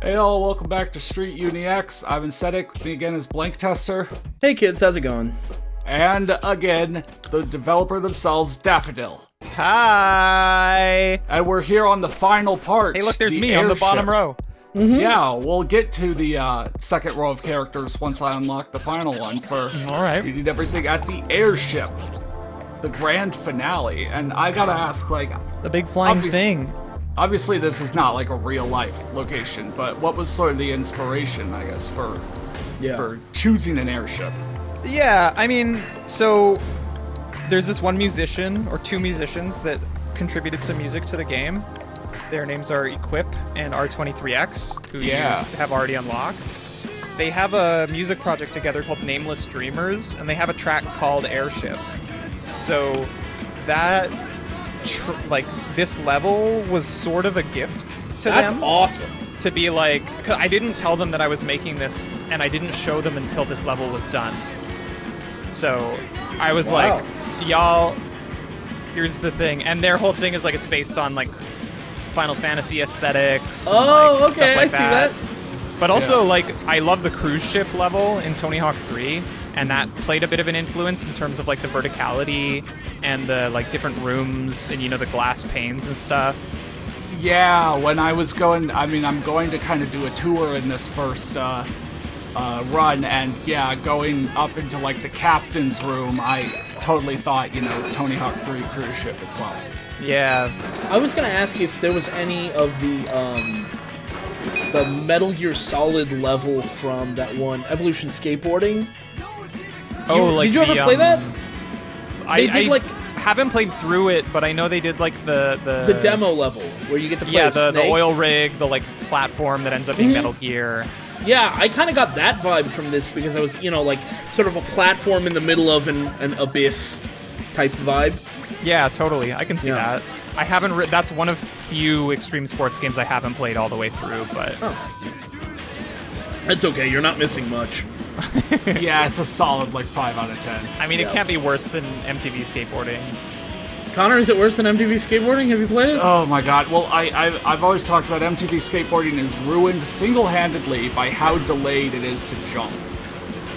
Hey all, welcome back to Street Uni X. I'm Insetic, with me again is Blank Tester. Hey kids, how's it going? And again, the developer themselves, Daffodil. Hi! And we're here on the final part. Hey look, there's me Airship. on the bottom row. Mm-hmm. Yeah, we'll get to the second row of characters once I unlock the final one. Alright. We need everything at the Airship. The grand finale. And I gotta ask, like... The big flying thing. Obviously this is not like a real life location, but what was sort of the inspiration, I guess, for choosing an airship? Yeah, I mean, so there's this one musician, or two musicians, that contributed some music to the game. Their names are Equip and R23X, who you have already unlocked. They have a music project together called Nameless Dreamers, and they have a track called Airship. So that, this level was sort of a gift to them. That's awesome. To be like, 'cause I didn't tell them that I was making this, and I didn't show them until this level was done. So I was like, y'all, here's the thing. And their whole thing is like, it's based on like Final Fantasy aesthetics. Oh, and, like, okay, stuff like I see that. But also, like, I love the cruise ship level in Tony Hawk 3, and that played a bit of an influence in terms of like the verticality and the like different rooms and, you know, the glass panes and stuff. Yeah, when I was going, I mean, I'm going to kind of do a tour in this first run, and yeah, going up into like the captain's room, I totally thought, you know, Tony Hawk 3 cruise ship as well. Yeah. I was gonna ask you if there was any of the Metal Gear Solid level from that one Evolution Skateboarding. Did you ever play that? I haven't played through it, but I know they did like the demo level where you get to play the oil rig, the like platform that ends up being Metal Gear. Yeah, I kind of got that vibe from this because I was, you know, like sort of a platform in the middle of an abyss type vibe. Yeah, totally. I can see that. I haven't. That's one of few extreme sports games I haven't played all the way through, but It's okay. You're not missing much. Yeah, it's a solid like 5 out of 10. I mean, it can't be worse than MTV skateboarding. Connor, is it worse than MTV skateboarding? Have you played it? Oh my god. Well, I've always talked about MTV skateboarding is ruined single-handedly by how delayed it is to jump.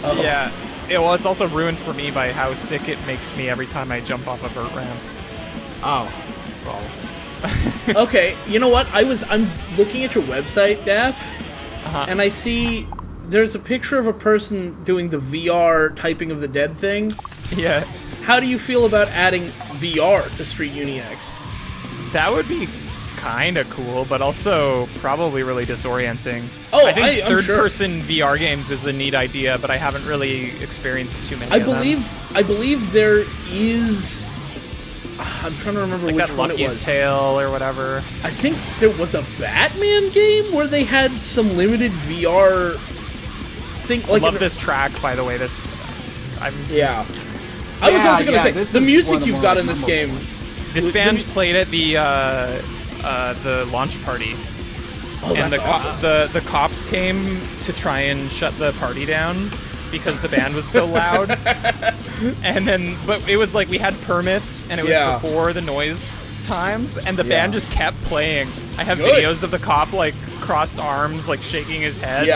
Oh. Yeah. Well, it's also ruined for me by how sick it makes me every time I jump off a vert ramp. Oh. Well. Okay, you know what? I'm looking at your website, Daff, and I see there's a picture of a person doing the VR typing of the dead thing. Yeah. How do you feel about adding VR to Street Uni X? That would be kind of cool, but also probably really disorienting. Oh, I think I'm third-person VR games is a neat idea, but I haven't really experienced too many of them. I believe there is. I'm trying to remember like which that one it Lucky's was. Tale or whatever. I think there was a Batman game where they had some limited VR thing. I love this track, by the way. Yeah. I was also gonna say the music you've got in this game. This band played at the launch party. Oh, and that's awesome. the cops came to try and shut the party down because the band was so loud. And then, but it was like we had permits, and it was before the noise times, and the band just kept playing. I have videos of the cop like crossed arms, like shaking his head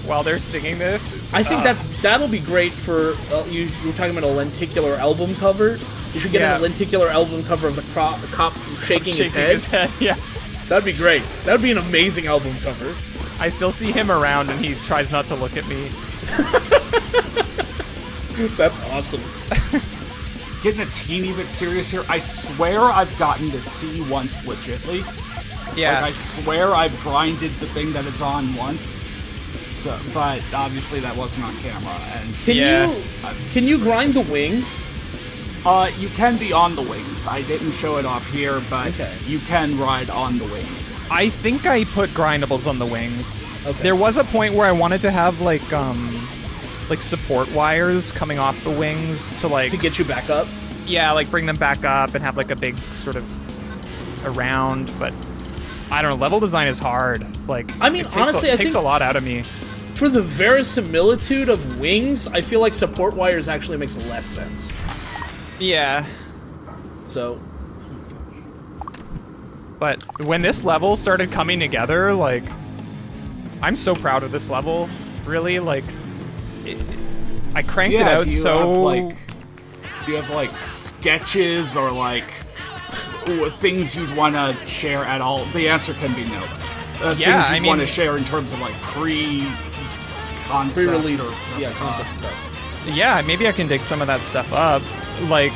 while they're singing this. I think that'll be great for you were talking about a lenticular album cover. You should get a lenticular album cover of the cop shaking his head. Yeah. That'd be great. That'd be an amazing album cover. I still see him around, and he tries not to look at me. That's awesome. Getting a teeny bit serious here, I swear I've gotten to C once legitly. Yeah. Like, I swear I've grinded the thing that it's on once. So, but obviously that wasn't on camera. And can you grind the wings? You can be on the wings. I didn't show it off here, but you can ride on the wings. I think I put grindables on the wings. Okay. There was a point where I wanted to have like support wires coming off the wings to get you back up. Yeah, like bring them back up and have like a big sort of around, but I don't know. Level design is hard. Like, I mean, honestly, it takes a lot out of me. For the verisimilitude of wings, I feel like support wires actually makes less sense. Yeah. So. But when this level started coming together, like, I'm so proud of this level. Really, like, I cranked it out so. Do you have like sketches or like things you'd want to share at all? The answer can be no. Yeah, things you'd want to share in terms of like pre-release, concept stuff. Yeah, maybe I can dig some of that stuff up. Like,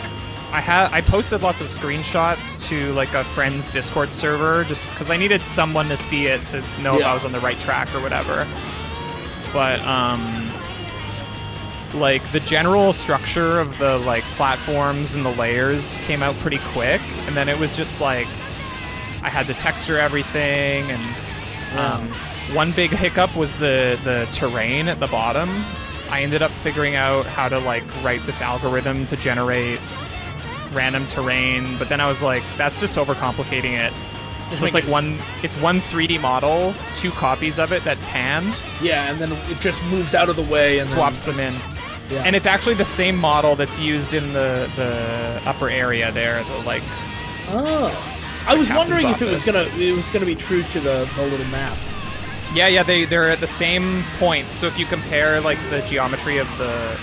I posted lots of screenshots to like a friend's Discord server just because I needed someone to see it to know if I was on the right track or whatever. But like the general structure of the like platforms and the layers came out pretty quick, and then it was just like I had to texture everything, and one big hiccup was the terrain at the bottom. I ended up figuring out how to like write this algorithm to generate random terrain, but then I was like, that's just overcomplicating it. So it's like one 3D model, 2 copies of it that pan. Yeah, and then it just moves out of the way and swaps them in. Yeah. And it's actually the same model that's used in the upper area there, the like. Oh, I was wondering if office. it was gonna be true to the little map. Yeah, they're at the same point. So if you compare like the geometry of the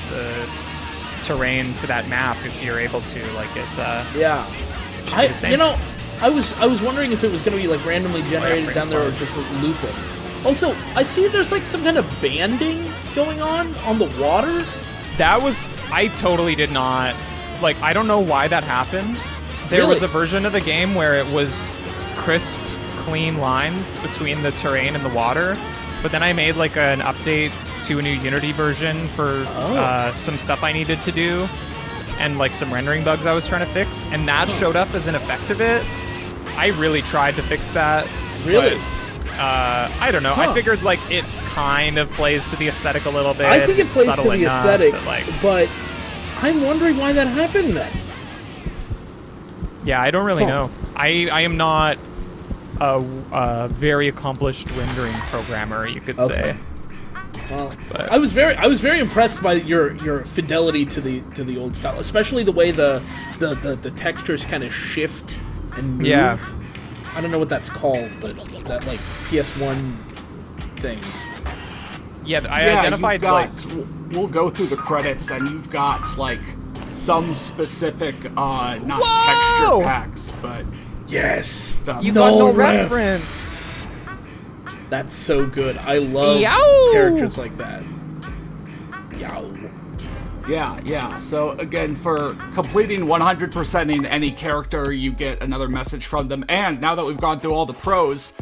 terrain to that map, if you're able to like it. Yeah, I was wondering if it was gonna be like randomly generated down there or just looping. Also, I see there's like some kind of banding going on the water. I totally did not, like, I don't know why that happened. There was a version of the game where it was crisp, clean lines between the terrain and the water, but then I made like an update to a new Unity version for some stuff I needed to do, and like some rendering bugs I was trying to fix, and that showed up as an effect of it. I really tried to fix that. Really? But, I don't know. I figured like it kind of plays to the aesthetic a little bit. I think it plays to the enough, aesthetic, but I'm wondering why that happened then. Yeah, I don't really know. I am not a very accomplished rendering programmer, you could say. Well, I was very impressed by your fidelity to the old style, especially the way the textures kind of shift and move. Yeah. I don't know what that's called, but that like PS1 thing. Yeah, I identified like. We'll go through the credits, and you've got like some specific not Whoa! texture packs, but stuff. You got no reference. That's so good. I love characters like that. Yow. Yeah. So again, for completing 100%ing any character, you get another message from them. And now that we've gone through all the pros,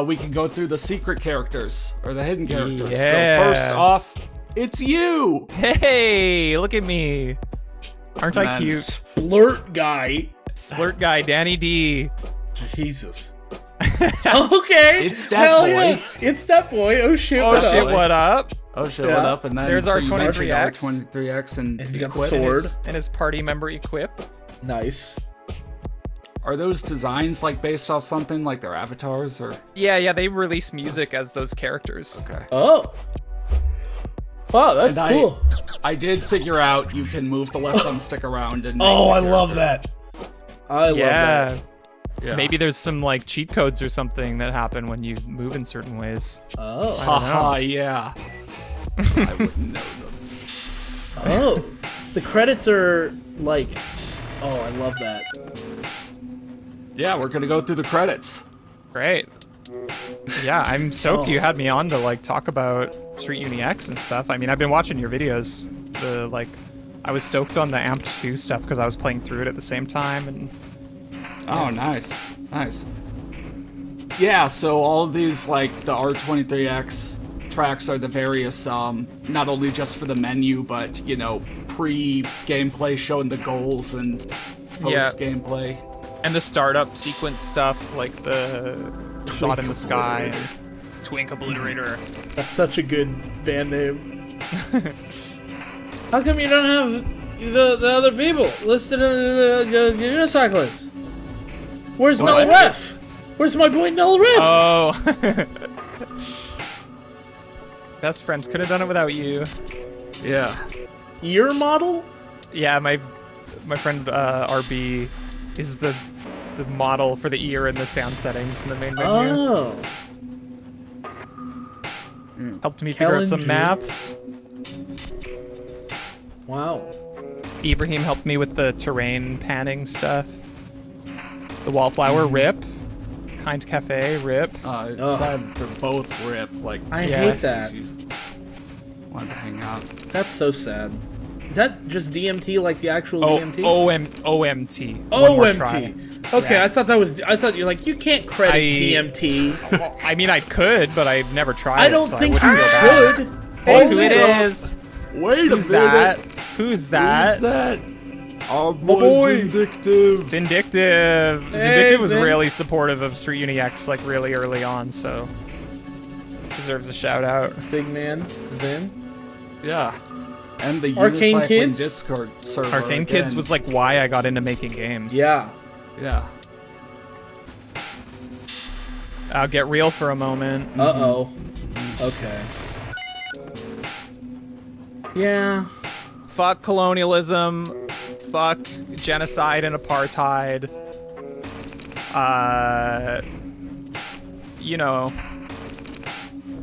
we can go through the secret characters or the hidden characters. Yeah. So first off, it's you. Hey, look at me. Aren't I cute? Splurt guy. Splurt guy, Danny D. Jesus. Okay. It's that boy. Yeah. It's that boy. Oh shit. Oh shit, what up? Oh shit, what up? And then there's our 23X. 23X and he's got the sword and his party member equip. Nice. Are those designs like based off something like their avatars or? Yeah, they release music as those characters. Okay. Oh. Wow, that's cool. I did figure out you can move the left thumbstick around and. I love that. I love that. Yeah. Maybe there's some like cheat codes or something that happen when you move in certain ways. Oh. Haha, yeah. I wouldn't know them. Oh. The credits are like. Oh, I love that. Yeah, we're gonna go through the credits. Great. Yeah, I'm stoked you had me on to like talk about Street Uni X and stuff. I mean, I've been watching your videos. I was stoked on the Amped 2 stuff because I was playing through it at the same time. And oh, nice. Yeah, so all of these like the R23X tracks are the various not only just for the menu, but pre-gameplay showing the goals and post-gameplay. And the startup sequence stuff, like the shot in the sky, and Twink Obliterator. That's such a good band name. How come you don't have the other people listed in the unicyclist? Where's Null Ref? Where's my boy Null Ref? Oh. Best friends. Could have done it without you. Yeah. Ear model? Yeah, my friend RB is the model for the ear and the sound settings in the main menu. Oh. Helped me figure out some Kellen maths. Wow. Ibrahim helped me with the terrain panning stuff. The Wallflower, rip. Kind Cafe, rip. It's Ugh. sad they're both rip. Like, I Yeah, hate that. You wanted to hang out. That's so sad. Is that just DMT like the actual DMT? OMT. OMT. One more try. Okay, Yeah. I thought you're like, you can't credit DMT. I mean, I could, but I've never tried I it, don't so think I you wouldn't feel bad. should. Hey, Oh, who it yeah. is? Wait Who's a minute. that? Who's that? Who's that? Our boy. boy Vindictive. It's Indictive. Hey, Indictive was Vin. really supportive of Street Uni X, like, really early on, so deserves a shout out. Big man, Zen. Yeah. And the Arcane Unicycling Kids? Discord server. Arcane Kids again. was like why I got into making games. Yeah. Yeah. I'll get real for a moment. Uh-oh. Okay. Yeah. Fuck colonialism. Fuck genocide and apartheid. You know,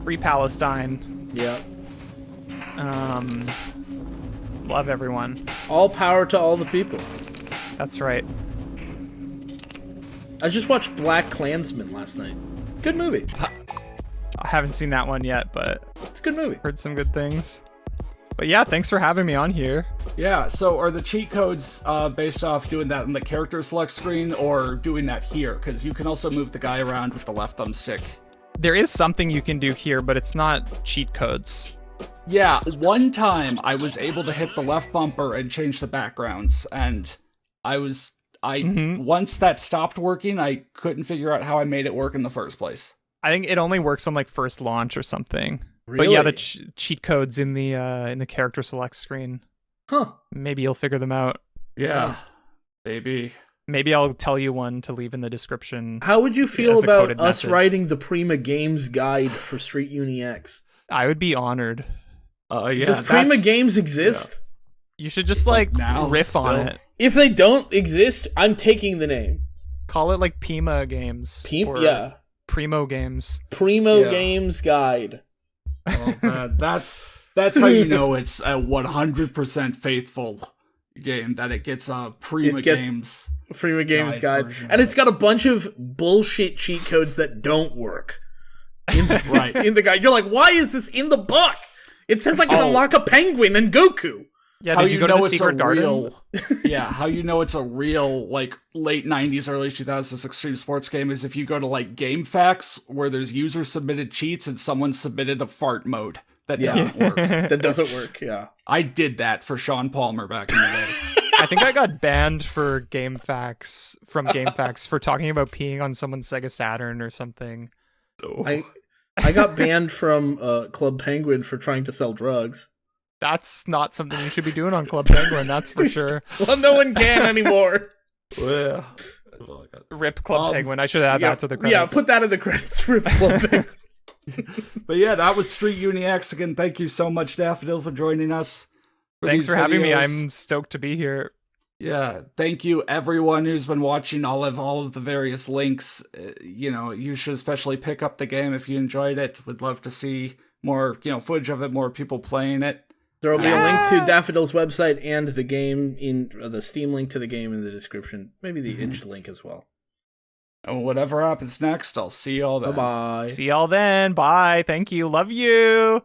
free Palestine. Yeah. Love everyone. All power to all the people. That's right. I just watched Black Klansman last night. Good movie. I haven't seen that one yet, but It's a good movie. heard some good things. But yeah, thanks for having me on here. Yeah, so are the cheat codes based off doing that in the character select screen or doing that here? Because you can also move the guy around with the left thumbstick. There is something you can do here, but it's not cheat codes. Yeah, one time I was able to hit the left bumper and change the backgrounds, and once that stopped working, I couldn't figure out how I made it work in the first place. I think it only works on like first launch or something. Really? But yeah, the cheat codes in the character select screen. Huh. Maybe you'll figure them out. Yeah, maybe. Maybe I'll tell you one to leave in the description. How would you feel As a about coded us message. writing the Prima Games guide for Street Uni X? I would be honored. Yeah, Does Prima that's- Games exist? You should just like now, riff on still. it. If they don't exist, I'm taking the name. Call it like Pima Games. or Yeah. Primo Games. Primo Yeah. Games Guide. Oh, man, that's how you know it's a 100% faithful game, that it gets Prima It gets- Games. Prima Games Guide Guide. version. And it's got a bunch of bullshit cheat codes that don't work. Right. In the guide. You're like, why is this in the book? It says I can unlock a penguin and Goku. Yeah, How did you go to the it's secret a garden? real, yeah, how you know it's a real, like, late 90s, early 2000s extreme sports game is if you go to, like, GameFAQs, where there's user-submitted cheats and someone submitted a fart mode that doesn't work. That doesn't work, yeah. I did that for Sean Palmer back in the day. I think I got banned for GameFAQs for talking about peeing on someone's Sega Saturn or something. I got banned from Club Penguin for trying to sell drugs. That's not something you should be doing on Club Penguin, that's for sure. Well, no one can anymore. Yeah. Rip Club Penguin. I should add that to the credits. Yeah, put that in the credits for Club Penguin. But yeah, that was Street Uni X. Again, thank you so much, Daffodil, for joining us. Thanks these for having me. videos. I'm stoked to be here. Yeah, thank you everyone who's been watching. I'll have all of the various links. You should especially pick up the game if you enjoyed it. Would love to see more, footage of it, more people playing it. There will be a link to Daffodil's website and the game the Steam link to the game in the description. Maybe the itch link as well. And whatever happens next, I'll see y'all then. Bye-bye. See y'all then. Bye. Thank you. Love you.